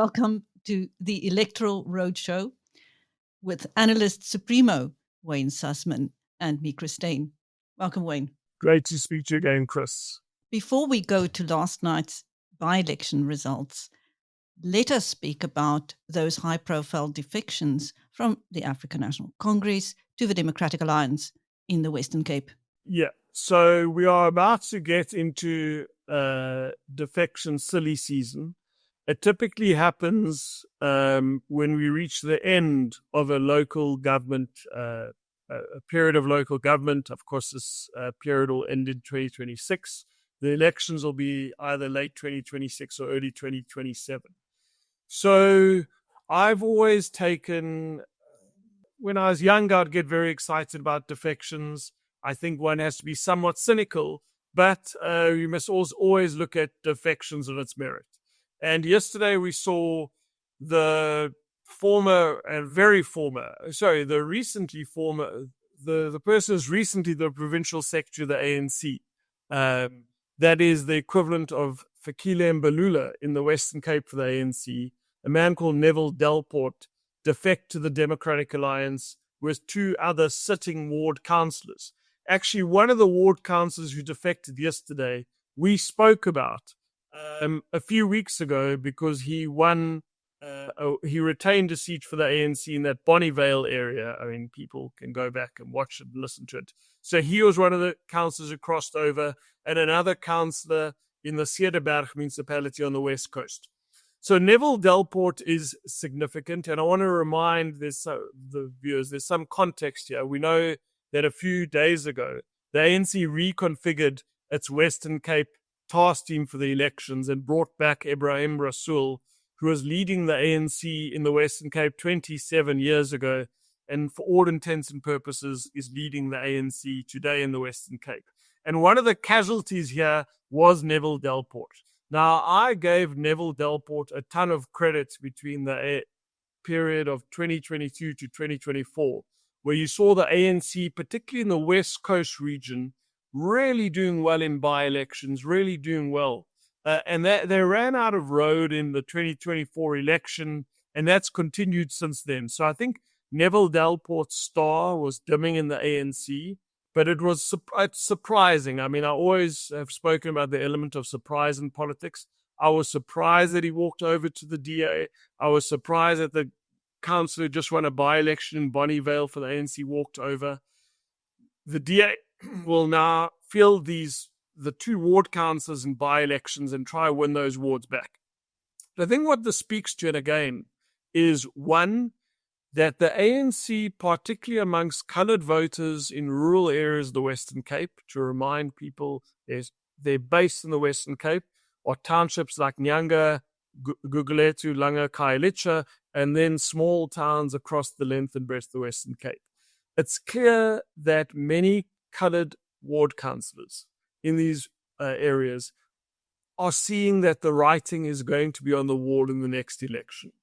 welcome to the Electoral Road Show with Analyst Supremo Wayne Sussman and me, Chris Steyn. Welcome, Wayne. Great to speak to you again, Chris. Before we go to last night's by-election results, let us speak about those high-profile defections from the African National Congress to the Democratic Alliance in the Western Cape. Yeah, so we are about to get into defection silly season. It typically happens when we reach the end of a local government, a period of local government. Of course, this period will end in 2026. The elections will be either late 2026 or early 2027. So I've always taken, when I was younger, I'd get very excited about defections. I think one has to be somewhat cynical, but you must always look at defections on its merit. And yesterday we saw the person who's recently the Provincial Secretary of the ANC. That is the equivalent of Fikile Mbalula in the Western Cape for the ANC. A man called Neville Delport defect to the Democratic Alliance with two other sitting ward councillors. Actually, one of the ward councillors who defected yesterday, we spoke about a few weeks ago because he won, he retained a seat for the ANC in that Bonnievale area. I mean, people can go back and watch it and listen to it. So he was one of the councillors who crossed over, and another councillor in the Cederberg municipality on the west coast. So Neville Delport is significant, and I want to remind the viewers, there's some context here. We know that a few days ago, the ANC reconfigured its Western Cape task team for the elections and brought back Ebrahim Rasool, who was leading the ANC in the Western Cape 27 years ago, and for all intents and purposes is leading the ANC today in the Western Cape. And one of the casualties here was Neville Delport. Now, I gave Neville Delport a ton of credit between the period of 2022 to 2024, where you saw the ANC, particularly in the West Coast region, really doing well in by-elections, really doing well. And they ran out of road in the 2024 election, and that's continued since then. So I think Neville Delport's star was dimming in the ANC, but it's surprising. I mean, I always have spoken about the element of surprise in politics. I was surprised that he walked over to the DA. I was surprised that the councillor who just won a by-election in Bonnievale for the ANC walked over. The DA will now field the two ward councillors in by-elections and try to win those wards back. But I think what this speaks to, and again, is one, that the ANC, particularly amongst coloured voters in rural areas of the Western Cape, to remind people they're based in the Western Cape, are townships like Nyanga, Guguletu, Langa, Khayelitsha, and then small towns across the length and breadth of the Western Cape. It's clear that many coloured ward councillors in these areas are seeing that the writing is going to be on the wall in the next election.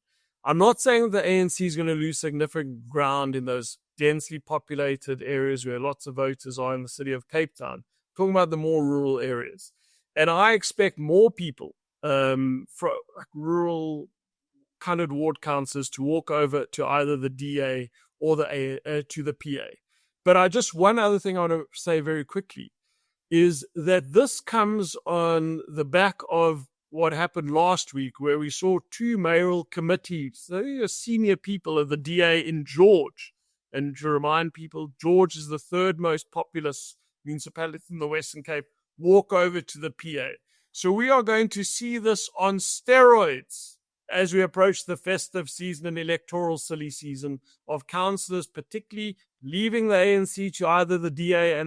I'm not saying that the ANC is going to lose significant ground in those densely populated areas where lots of voters are in the city of Cape Town. I'm talking about the more rural areas. And I expect more people from rural coloured ward councillors to walk over to either the DA or to the PA. But one other thing I want to say very quickly is that this comes on the back of what happened last week, where we saw two mayoral committees, so senior people of the DA in George. And to remind people, George is the third most populous municipality in the Western Cape, walk over to the PA. So we are going to see this on steroids as we approach the festive season and electoral silly season of councillors, particularly leaving the ANC to either the DA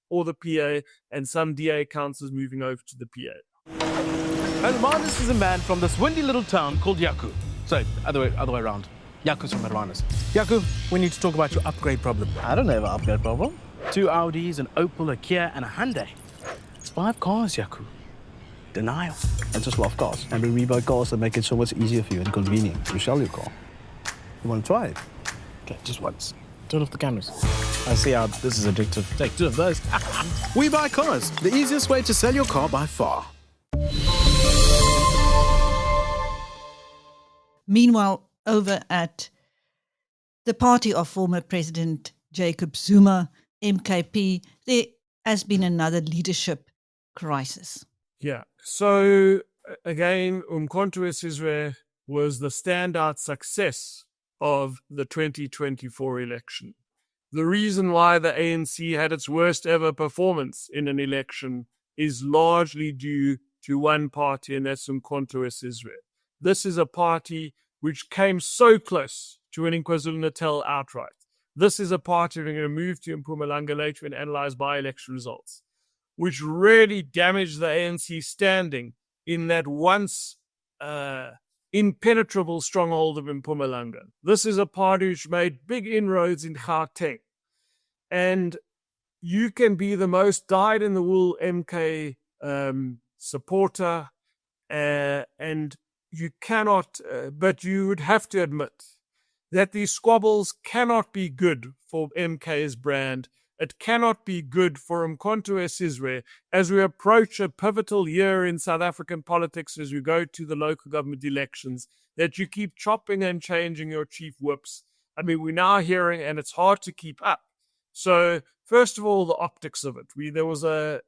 or the PA, and some DA councillors moving over to the PA. Hermanus is a man from this windy little town called Yaku. Sorry, other way around. Yaku's from Hermanus. Yaku, we need to talk about your upgrade problem. I don't have an upgrade problem. 2 Audis, an Opel, a Kia, and a Hyundai. It's 5 cars, Yaku. Denial. I just love cars. And we buy cars that make it so much easier for you and convenient to sell your car. You want to try it? Okay, just once. Turn off the cameras. I see how this is addictive. Take 2 of those. We Buy Cars, the easiest way to sell your car by far. Meanwhile, over at the party of former President Jacob Zuma, MKP, there has been another leadership crisis. Yeah. So again, Umkhonto weSizwe was the standout success of the 2024 election. The reason why the ANC had its worst ever performance in an election is largely due to one party, and that's Umkhonto weSizwe. This is a party which came so close to winning KwaZulu-Natal outright. This is a party we're going to move to in Mpumalanga later and analyze by-election results, which really damaged the ANC standing in that once impenetrable stronghold of Mpumalanga. This is a party which made big inroads in Gauteng. And you can be the most dyed-in-the-wool MK supporter, and you cannot, but you would have to admit that these squabbles cannot be good for MK's brand. It cannot be good for Umkhonto weSizwe as we approach a pivotal year in South African politics, as we go to the local government elections, that you keep chopping and changing your chief whips. I mean, we're now hearing, and it's hard to keep up. So, first of all, the optics of it. There was a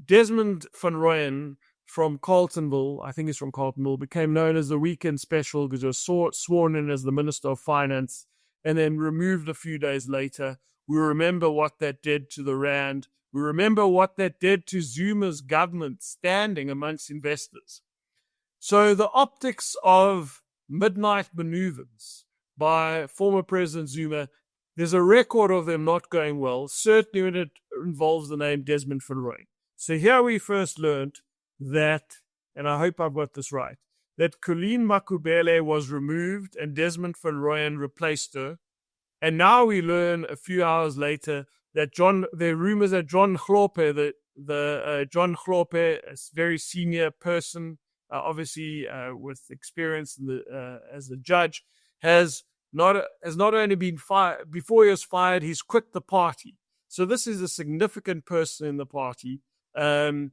Desmond van Rooyen from Carletonville, I think he's from Carletonville, became known as the weekend special because he was sworn in as the Minister of Finance and then removed a few days later. We remember what that did to the Rand. We remember what that did to Zuma's government standing amongst investors. So the optics of midnight maneuvers by former President Zuma, there's a record of them not going well, certainly when it involves the name Desmond van Rooyen. So here we first learned that, and I hope I've got this right, that Colleen Makhubele was removed and Desmond van Rooyen replaced her. And now we learn a few hours later that there are rumors that John Hlope, John Hlope, a very senior person, obviously with experience as a judge, has not only been fired, before he was fired, he's quit the party. So this is a significant person in the party. And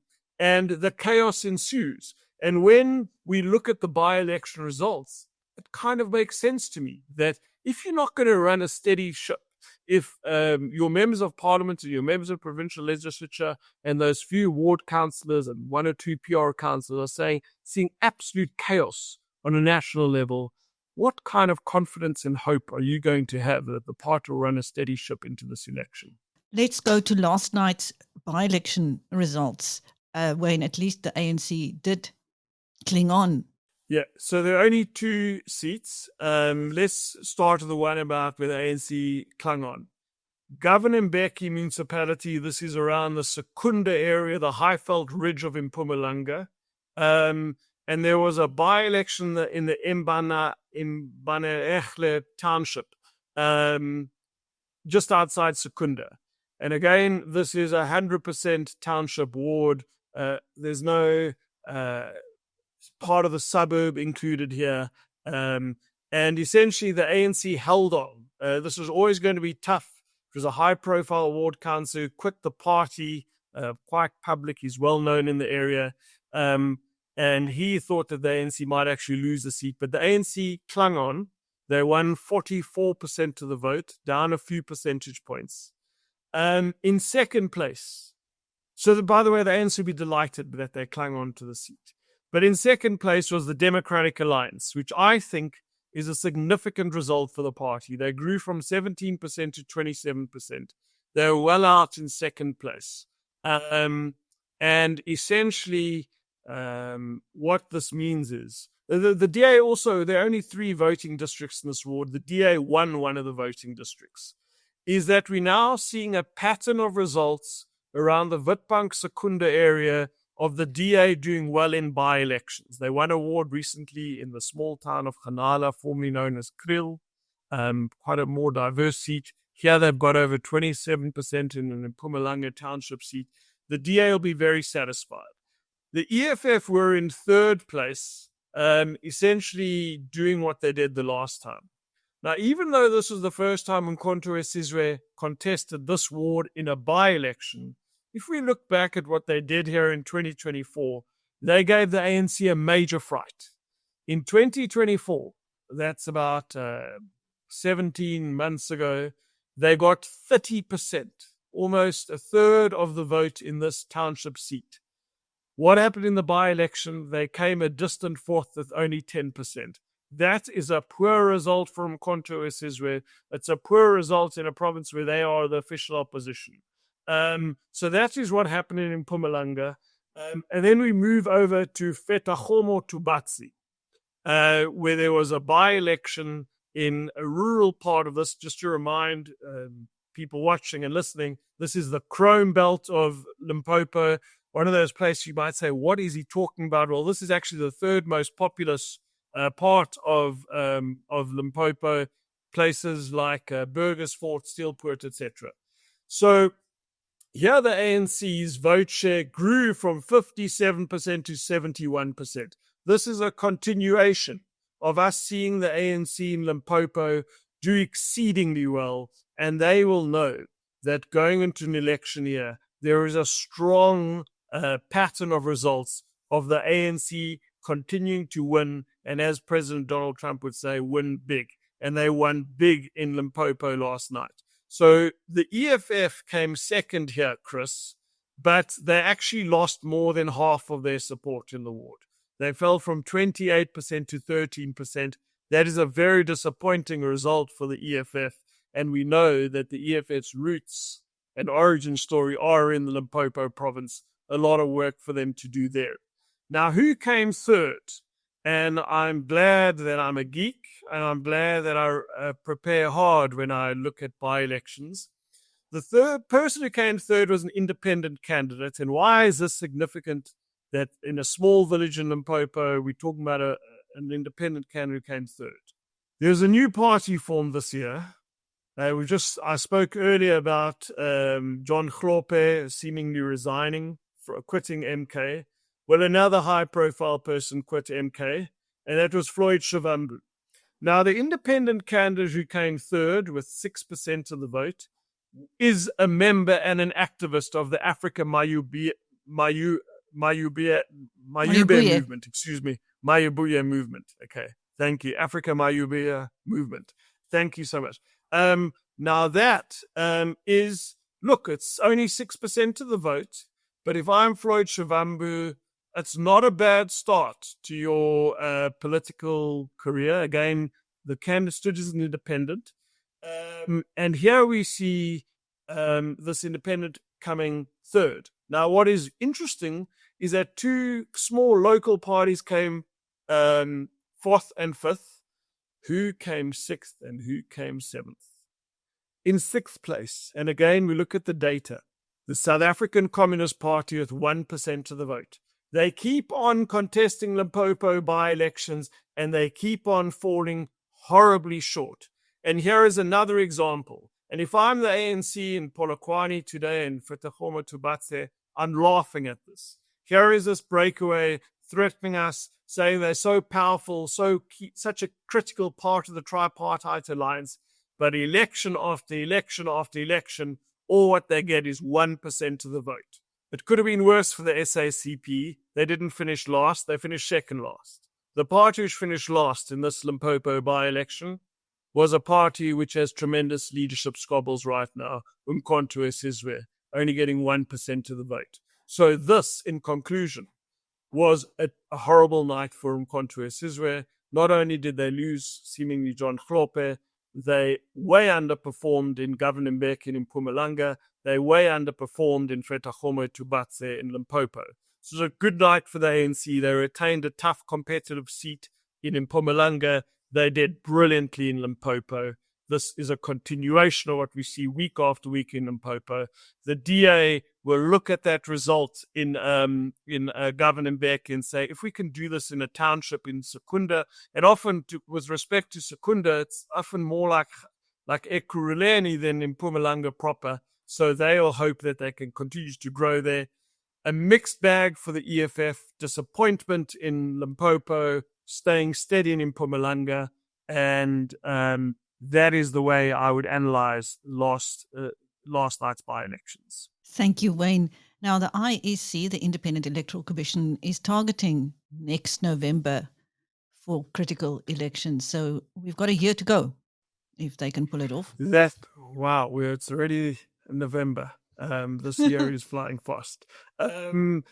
the chaos ensues. And when we look at the by-election results, it kind of makes sense to me that if you're not going to run a steady ship, if your members of parliament or your members of provincial legislature and those few ward councillors and one or two PR councillors are seeing absolute chaos on a national level, what kind of confidence and hope are you going to have that the party will run a steady ship into this election? Let's go to last night's by-election results, when at least the ANC did cling on. Yeah, so there are only 2 seats. Let's start with the one about where the ANC clung on. Governor Mbeki municipality, this is around the Secunda area, the Highveld Ridge of Mpumalanga. And there was a by-election in the Mbanelekhle township, just outside Secunda. And again, this is 100% township ward. There's no part of the suburb included here. And essentially, the ANC held on. This was always going to be tough. It was a high-profile ward councillor who quit the party, quite public. He's well-known in the area. And he thought that the ANC might actually lose the seat. But the ANC clung on. They won 44% of the vote, down a few percentage points. In second place, by the way, the ANC would be delighted that they clung on to the seat. But in second place was the Democratic Alliance, which I think is a significant result for the party. They grew from 17% to 27%. They were well out in second place. And essentially, what this means is, the DA also, there are only 3 voting districts in this ward. The DA won one of the voting districts. Is that we're now seeing a pattern of results around the Witbank Secunda area of the DA doing well in by-elections. They won a ward recently in the small town of Khanala, formerly known as Kriel, quite a more diverse seat. Here they've got over 27% in an Mpumalanga township seat. The DA will be very satisfied. The EFF were in third place, essentially doing what they did the last time. Now, even though this was the first time Umkhonto weSizwe contested this ward in a by-election, if we look back at what they did here in 2024, they gave the ANC a major fright. In 2024, that's about 17 months ago, they got 30%, almost a third of the vote in this township seat. What happened in the by-election? They came a distant fourth with only 10%. That is a poor result from Mkhonto Sizwe. It's a poor result in a province where they are the official opposition. So that is what happened in Mpumalanga. And then we move over to Fetagomo Tubatsi, where there was a by-election in a rural part of this. Just to remind people watching and listening, this is the Chrome Belt of Limpopo, one of those places you might say, what is he talking about? Well, this is actually the third most populous part of Limpopo, places like Burgersfort, Delport, etc. So here the ANC's vote share grew from 57% to 71%. This is a continuation of us seeing the ANC in Limpopo do exceedingly well, and they will know that going into an election year, there is a strong pattern of results of the ANC continuing to win, and as President Donald Trump would say, win big. And they won big in Limpopo last night. So the EFF came second here, Chris, but they actually lost more than half of their support in the ward. They fell from 28% to 13%. That is a very disappointing result for the EFF, and we know that the EFF's roots and origin story are in the Limpopo province. A lot of work for them to do there. Now, who came third? And I'm glad that I'm a geek, and I'm glad that I prepare hard when I look at by-elections. The third person who came third was an independent candidate. And why is this significant that in a small village in Limpopo, we're talking about an independent candidate who came third? There's a new party formed this year. I spoke earlier about John Hlope seemingly resigning, quitting MK. Well, another high-profile person quit MK, and that was Floyd Shivambu. Now, the independent candidate who came third with 6% of the vote is a member and an activist of the Africa Mayubuya movement. Mayubuya movement. Okay, thank you. Africa Mayubuya movement. Thank you so much. Now that is, look, it's only 6% of the vote, but if I'm Floyd Shivambu, it's not a bad start to your political career. Again, the candidate stood as an independent. And here we see this independent coming third. Now, what is interesting is that two small local parties came fourth and fifth. Who came sixth and who came seventh? In sixth place, and again, we look at the data, the South African Communist Party with 1% of the vote. They keep on contesting Limpopo by-elections, and they keep on falling horribly short. And here is another example. And if I'm the ANC in Polokwane today and Fetagomo Tubatse, I'm laughing at this. Here is this breakaway threatening us, saying they're so powerful, such a critical part of the tripartite alliance. But election after election after election, all what they get is 1% of the vote. It could have been worse for the SACP. They didn't finish last. They finished second last. The party which finished last in this Limpopo by-election was a party which has tremendous leadership squabbles right now, Mkhonto Sizwe, only getting 1% of the vote. So this, in conclusion, was a horrible night for Mkhonto Sizwe. Not only did they lose, seemingly, John Hlope, they way underperformed in Governor Mbeki in Mpumalanga. They way underperformed in Fetagomo Tubatse in Limpopo. So it was a good night for the ANC. They retained a tough competitive seat in Mpumalanga. They did brilliantly in Limpopo. This is a continuation of what we see week after week in Limpopo. The DA will look at that result in Governor Mbeki and say, if we can do this in a township in Secunda, and often with respect to Secunda, it's often more like Ekurhuleni than in Mpumalanga proper. So they'll hope that they can continue to grow there. A mixed bag for the EFF, disappointment in Limpopo, staying steady in Mpumalanga, and that is the way I would analyze last night's by-elections. Thank you, Wayne. Now, the IEC, the Independent Electoral Commission, is targeting next November for critical elections. So we've got a year to go if they can pull it off. Wow, it's already November. This year is flying fast. So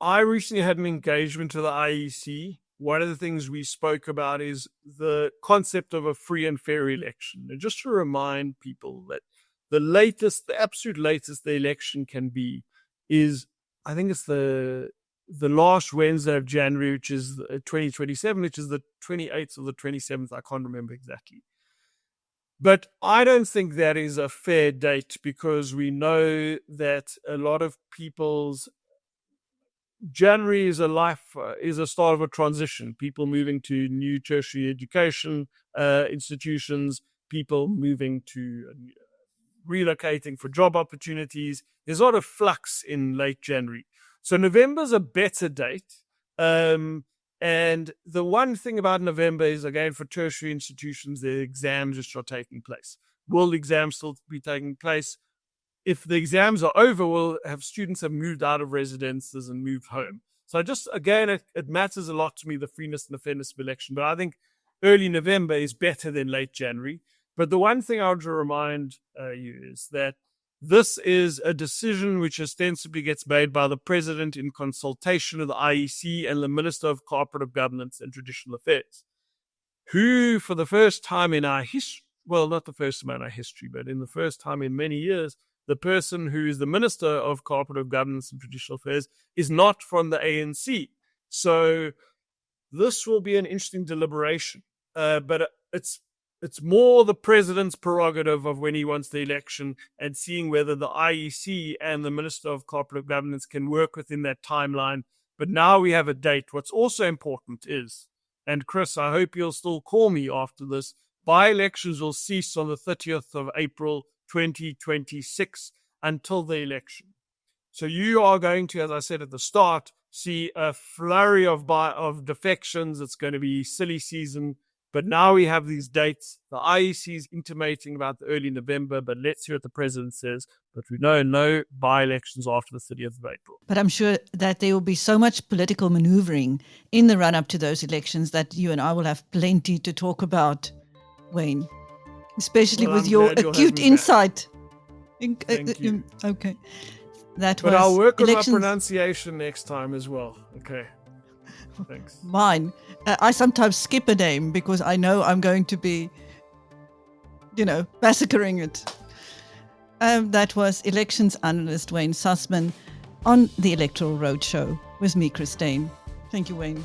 I recently had an engagement with the IEC. One of the things we spoke about is the concept of a free and fair election. And just to remind people that the absolute latest the election can be is, I think it's the last Wednesday of January, which is 2027, which is the 28th or the 27th. I can't remember exactly. But I don't think that is a fair date, because we know that a lot of people's January is a start of a transition. People moving to new tertiary education institutions, people moving to relocating for job opportunities. There's a lot of flux in late January. So November's a better date. And the one thing about November is, again, for tertiary institutions, the exams which are taking place. Will the exams still be taking place? If the exams are over, we'll have students have moved out of residences and moved home. So it matters a lot to me, the freeness and the fairness of election. But I think early November is better than late January. But the one thing I want to remind you is that this is a decision which ostensibly gets made by the president in consultation with the IEC and the Minister of Cooperative Governance and Traditional Affairs, who, for the first time in our history, well, not the first time in our history, but in the first time in many years, the person who is the Minister of Cooperative Governance and Traditional Affairs is not from the ANC. So this will be an interesting deliberation. But it's more the president's prerogative of when he wants the election, and seeing whether the IEC and the Minister of Cooperative Governance can work within that timeline. But now we have a date. What's also important is, and Chris, I hope you'll still call me after this, by-elections will cease on the 30th of April 2026 until the election. So you are going to, as I said at the start, see a flurry of defections. It's going to be silly season. But now we have these dates. The IEC is intimating about the early November, but let's hear what the president says. But we know no by-elections after the 30th of April. But I'm sure that there will be so much political maneuvering in the run-up to those elections that you and I will have plenty to talk about, Wayne. Especially with your acute insight. Thank you. Okay. But I'll work on my pronunciation next time as well. Okay. Thanks. Mine. I sometimes skip a name because I know I'm going to be, massacring it. That was elections analyst Wayne Sussman on the Electoral Road Show with me, Chris Steyn. Thank you, Wayne.